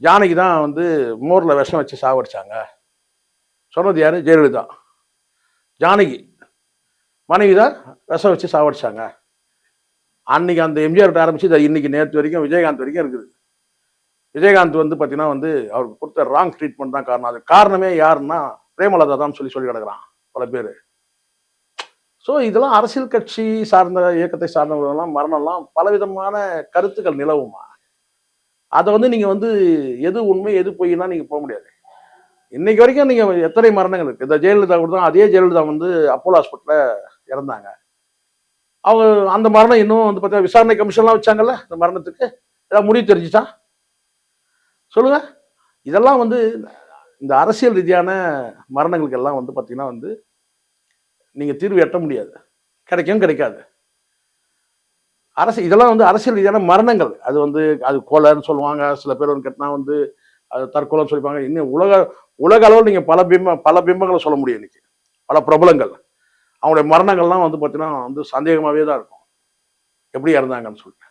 ஜானகி தான் வந்து மோரில் விஷம் வச்சு சாவடிச்சாங்க. சொன்னது யாரு? ஜெயலலிதா. ஜானகி மனைவி தான் விஷம் வச்சு சாவடிச்சாங்க. அன்னைக்கு அந்த எம்ஜிஆர் ஆரம்பிச்சு இன்னைக்கு நேற்று வரைக்கும் விஜயகாந்த் வரைக்கும் இருக்குது. விஜயகாந்த் வந்து பார்த்தீங்கன்னா வந்து அவருக்கு கொடுத்த ராங் ட்ரீட்மெண்ட் தான் காரணம். அது காரணமே யாருன்னா பிரேமலதா தான் சொல்லி கிடக்குறான் பல பேர். ஸோ இதெல்லாம் அரசியல் கட்சி சார்ந்த இயக்கத்தை சார்ந்தவர்கள்லாம் மரணம்லாம் பலவிதமான கருத்துக்கள் நிலவுமா. அதை வந்து நீங்க வந்து எது உண்மை எது பொய்னா நீங்க போக முடியாது. இன்னைக்கு வரைக்கும் நீங்க எத்தனை மரணங்கள் இருக்கு. இந்த ஜெயலலிதா கூட தான், அதே ஜெயலலிதா வந்து அப்போலோ ஹாஸ்பிட்டல்ல இறந்தாங்க. அவங்க அந்த மரணம் இன்னும் வந்து பார்த்தீங்கன்னா விசாரணை கமிஷன்லாம் வச்சாங்கல்ல இந்த மரணத்துக்கு. ஏதாவது முடிவு தெரிஞ்சுச்சா சொல்லுங்க. இதெல்லாம் வந்து இந்த அரசியல் ரீதியான மரணங்களுக்கு எல்லாம் வந்து பார்த்தீங்கன்னா வந்து நீங்க தீர்வு எட்ட முடியாது. கிடைக்கும் கிடைக்காது. இதெல்லாம் வந்து அரசியல் ரீதியான மரணங்கள். அது வந்து அது கொலைன்னு சொல்லுவாங்க. சில பேர் வந்து கேட்டா வந்து அது தற்கொலைன்னு சொல்லிப்பாங்க. இன்னும் உலக அளவில் நீங்க பல பிம்பங்களை சொல்ல முடியும் இன்னைக்கு. பல பிரபலங்கள். அவங்களுடைய மரணங்கள்லாம் வந்து பார்த்தீங்கன்னா வந்து சந்தேகமாவே தான் இருக்கும். எப்படி இறந்தாங்கன்னு சொல்லிட்டு.